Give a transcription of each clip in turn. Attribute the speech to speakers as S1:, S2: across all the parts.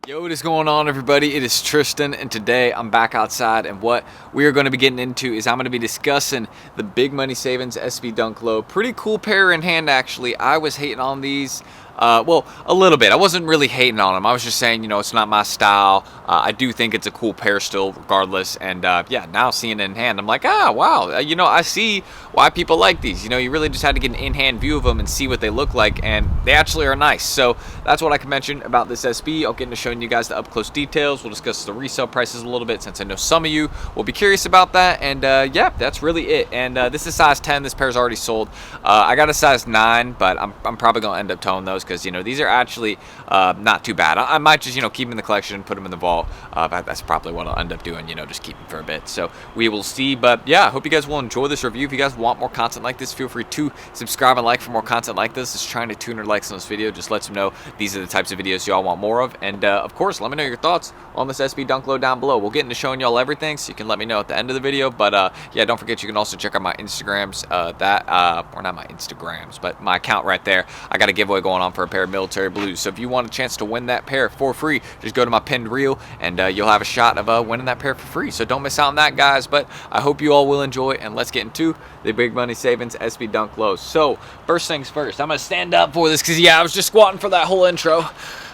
S1: Yo, what is going on, everybody? It is Tristan, and today I'm back outside, and what we are going to be getting into is I'm going to be discussing the Big Money Savings SB Dunk Low. Pretty cool pair in hand, actually. I was hating on these. Well, a little bit. I wasn't really hating on them. I was just saying, it's not my style. I do think it's a cool pair still, regardless. And yeah, now seeing it in hand, I'm like, wow. I see why people like these. You really just had to get an in-hand view of them and see what they look like, and they actually are nice. So that's what I can mention about this SB. I'll get into showing you guys the up-close details. We'll discuss the resale prices a little bit, since I know some of you will be curious about that. And yeah, that's really it. And this is size 10. This pair's already sold. I got a size 9, but I'm probably going to end up towing those, because these are actually not too bad. I might just keep them in the collection and put them in the vault, but that's probably what I'll end up doing, just keep them for a bit. So we will see. But yeah, I hope you guys will enjoy this review. If you guys want more content like this, feel free to subscribe and like for more content like this. Just trying to tune or likes on this video just lets them know these are the types of videos y'all want more of. And of course, let me know your thoughts on this SB Dunk Low down below. We'll get into showing y'all everything, so you can let me know at the end of the video. But yeah, don't forget, you can also check out my Instagrams, or not my Instagrams, but my account right there. I got a giveaway going on for a pair of military blues, so if you want a chance to win that pair for free, just go to my pinned reel, and you'll have a shot of winning that pair for free. So don't miss out on that, guys. But I hope you all will enjoy, and let's get into the Big Money Savings SB Dunk Low. So first things first, I'm gonna stand up for this, because yeah, I was just squatting for that whole intro.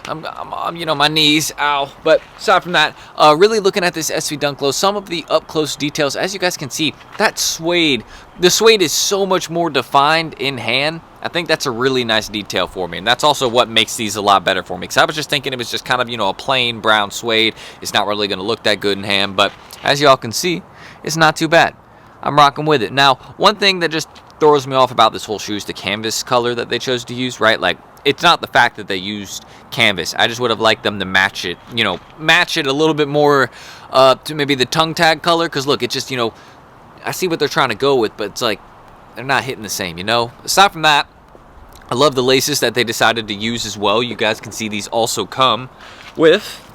S1: I'm on my knees, ow. But aside from that, really looking at this SB Dunk Low, some of the up close details, as you guys can see, that suede, the suede is so much more defined in hand. I think that's a really nice detail for me, and that's also what makes these a lot better for me, because I was just thinking it was just kind of, a plain brown suede. It's not really going to look that good in hand, but as y'all can see, it's not too bad. I'm rocking with it. Now, one thing that just throws me off about this whole shoe is the canvas color that they chose to use, right? Like, it's not the fact that they used canvas. I just would have liked them to match it, match it a little bit more to maybe the tongue tag color, because look, it's just, I see what they're trying to go with, but it's like they're not hitting the same, Aside from that, I love the laces that they decided to use as well. You guys can see these also come with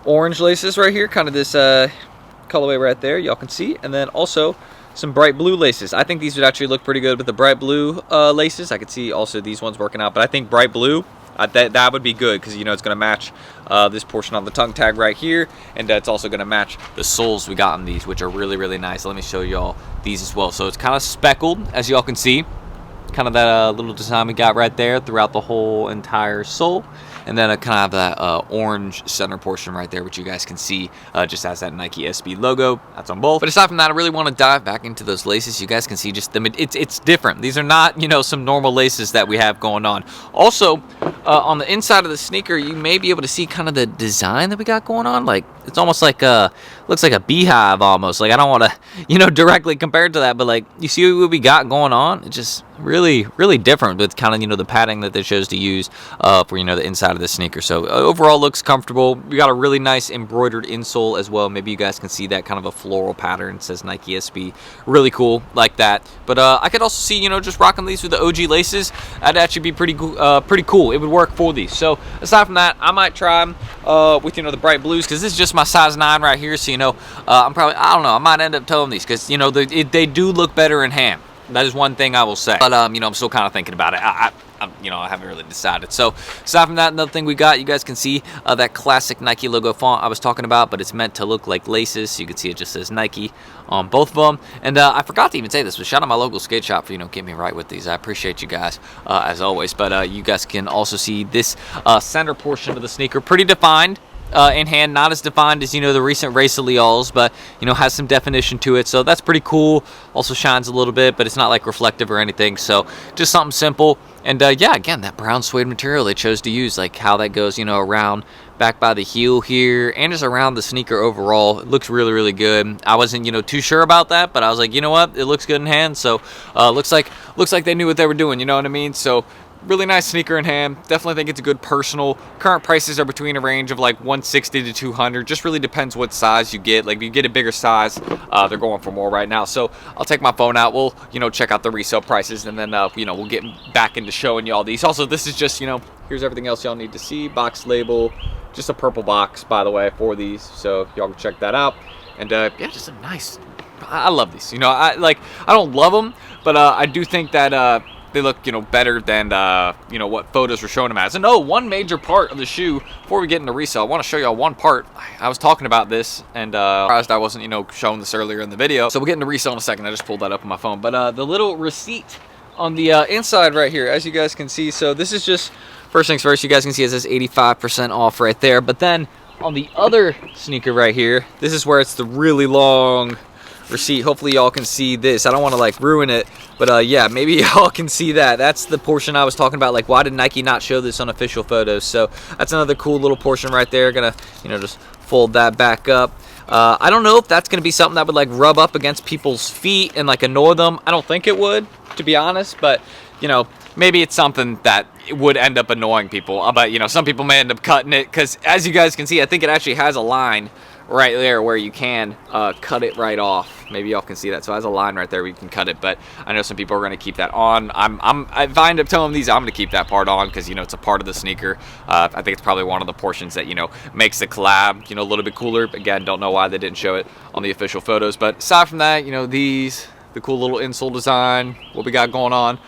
S1: orange laces right here, kind of this colorway right there, y'all can see, and then also some bright blue laces. I think these would actually look pretty good with the bright blue laces. I could see also these ones working out, but I think bright blue, that would be good, because it's going to match this portion on the tongue tag right here, and it's also going to match the soles we got on these, which are really, really nice. Let me show y'all these as well. So it's kind of speckled, as y'all can see, kind of that little design we got right there throughout the whole entire sole. And then kind of that orange center portion right there, which you guys can see just has that Nike SB logo. That's on both. But aside from that, I really want to dive back into those laces. You guys can see just them. It's different. These are not, some normal laces that we have going on. Also, on the inside of the sneaker, you may be able to see kind of the design that we got going on. Like, it's almost like looks like a beehive almost. Like, I don't want to, directly compare it to that, but like, you see what we got going on? It's just really, really different with kind of, the padding that they chose to use for, the inside of the sneaker. So overall looks comfortable. We got a really nice embroidered insole as well. Maybe you guys can see that kind of a floral pattern. It says Nike SB. Really cool, like that. But I could also see, just rocking these with the OG laces. That'd actually be pretty cool. It would work for these. So aside from that, I might try them with, the bright blues, because this is just my size 9 right here. So, I'm probably, I don't know, I might end up towing these, because, they do look better in hand. That is one thing I will say. But, I'm still kind of thinking about it. I haven't really decided. So, aside from that, another thing we got, you guys can see that classic Nike logo font I was talking about, but it's meant to look like laces. So you can see it just says Nike on both of them. And I forgot to even say this, but shout out my local skate shop for, getting me right with these. I appreciate you guys, as always. But you guys can also see this center portion of the sneaker, pretty defined. In hand, not as defined as the recent Resell, but has some definition to it, so that's pretty cool. Also shines a little bit, but it's not like reflective or anything, so just something simple. And yeah, again, that brown suede material they chose to use, like how that goes around back by the heel here, and just around the sneaker overall. It looks really, really good. I wasn't too sure about that, but I was like, you know what, it looks good in hand. So looks like they knew what they were doing, you know what I mean? So really nice sneaker in hand. Definitely think it's a good personal. Current prices are between a range of like 160 to 200. Just really depends what size you get. Like if you get a bigger size, they're going for more right now. So I'll take my phone out. We'll check out the resale prices, and then we'll get back into showing y'all these. Also, this is just here's everything else y'all need to see. Box label, just a purple box by the way for these. So y'all can check that out. And yeah, just a nice. I love these. I don't love them, but I do think that they look, you know, better than you know, what photos were showing them as. And oh, one major part of the shoe, before we get into resale, I want to show y'all one part. I was talking about this, and surprised I wasn't, you know, showing this earlier in the video. So we'll get into resale in a second. I just pulled that up on my phone. But the little receipt on the inside right here, as you guys can see. So this is just, first things first, you guys can see it says 85% off right there. But then on the other sneaker right here, this is where it's the really long receipt. Hopefully y'all can see this. I don't want to like ruin it, but yeah, maybe y'all can see that. That's the portion I was talking about, like why did Nike not show this on official photos? So that's another cool little portion right there. Gonna, you know, just fold that back up. I don't know if that's gonna be something that would like rub up against people's feet and like annoy them. I don't think it would, to be honest, but you know, maybe it's something that would end up annoying people. But you know, some people may end up cutting it, because as you guys can see, I think it actually has a line right there where you can cut it right off. Maybe y'all can see that. So it has a line right there where you can cut it, but I know some people are going to keep that on. If I end up telling them these, I'm going to keep that part on, because you know, it's a part of the sneaker. I think it's probably one of the portions that, you know, makes the collab, you know, a little bit cooler. Again, don't know why they didn't show it on the official photos, but aside from that, you know, these, the cool little insole design, what we got going on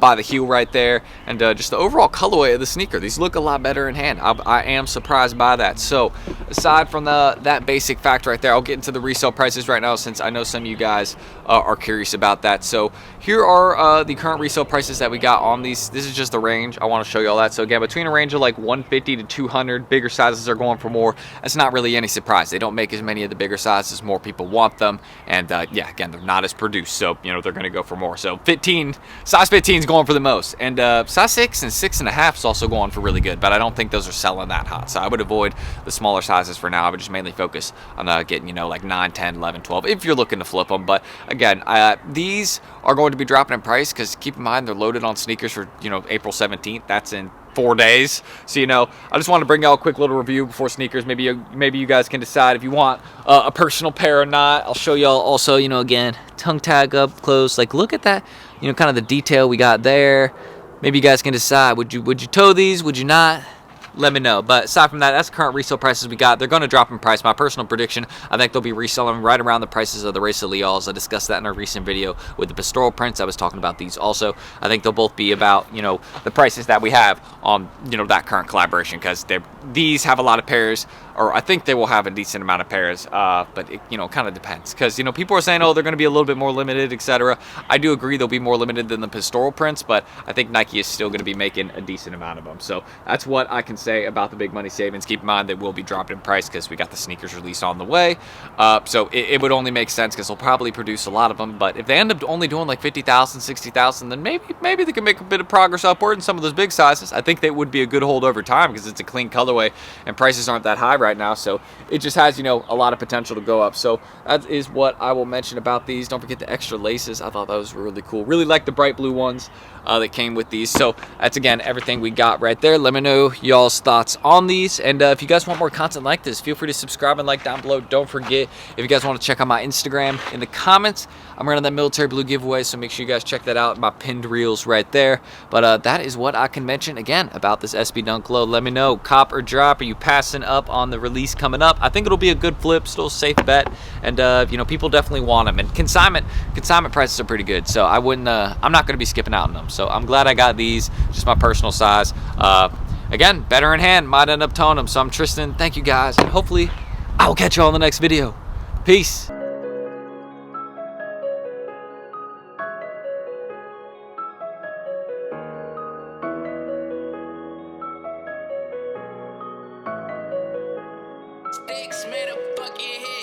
S1: by the heel right there, and just the overall colorway of the sneaker. These look a lot better in hand. I am surprised by that. So aside from that basic fact right there, I'll get into the resale prices right now, since I know some of you guys are curious about that. So here are the current resale prices that we got on these. This is just the range. I want to show you all that. So again, between a range of like 150 to 200, bigger sizes are going for more. That's not really any surprise. They don't make as many of the bigger sizes. More people want them, and yeah, again, they're not as produced, so you know, they're going to go for more. So size 15 is going for the most, and size 6 and 6.5 is also going for really good, but I don't think those are selling that hot, so I would avoid the smaller sizes for now. I would just mainly focus on getting, you know, like 9, 10, 11, 12 if you're looking to flip them. But again, these are going to be dropping in price, because keep in mind, they're loaded on sneakers for, you know, April 17th. That's in 4 days. So, you know, I just want to bring y'all a quick little review before sneakers. Maybe you guys can decide if you want a personal pair or not. I'll show y'all also, you know, again, tongue tag up close. Like, look at that, you know, kind of the detail we got there. Maybe you guys can decide, would you toe these, would you not? Let me know. But aside from that, that's the current resale prices we got. They're going to drop in price. My personal prediction, I think they'll be reselling right around the prices of the Resell. I discussed that in a recent video with the pastoral prints. I was talking about these also. I think they'll both be about, you know, the prices that we have on, you know, that current collaboration, because these have a lot of pairs, or I think they will have a decent amount of pairs, but it, you know, kind of depends, because, you know, people are saying, oh, they're going to be a little bit more limited, etc. I do agree they'll be more limited than the pastoral prints, but I think Nike is still going to be making a decent amount of them. So that's what I can say about the big money savings. Keep in mind, they will be dropped in price, because we got the sneakers released on the way, so it would only make sense, because they'll probably produce a lot of them. But if they end up only doing like 50,000, 60,000, then maybe they can make a bit of progress upward in some of those big sizes. I think they would be a good hold over time, because it's a clean colorway and prices aren't that high right now, so it just has, you know, a lot of potential to go up. So that is what I will mention about these. Don't forget the extra laces. I thought those were really cool. Really like the bright blue ones that came with these. So that's, again, everything we got right there. Let me know y'all's thoughts on these, and if you guys want more content like this, feel free to subscribe and like down below. Don't forget, if you guys want to check out my Instagram, in the comments, I'm running that military blue giveaway, so make sure you guys check that out. My pinned reels right there. But that is what I can mention again about this SB Dunk Low. Let me know, cop or drop. Are you passing up on the release coming up? I think it'll be a good flip, still a safe bet, and you know, people definitely want them, and consignment prices are pretty good, so I wouldn't I'm not going to be skipping out on them. So I'm glad I got these, just my personal size. Again, better in hand, might end up towing them. So I'm Tristan, thank you guys, and hopefully I will catch you all in the next video. Peace. Sticks made a bucket.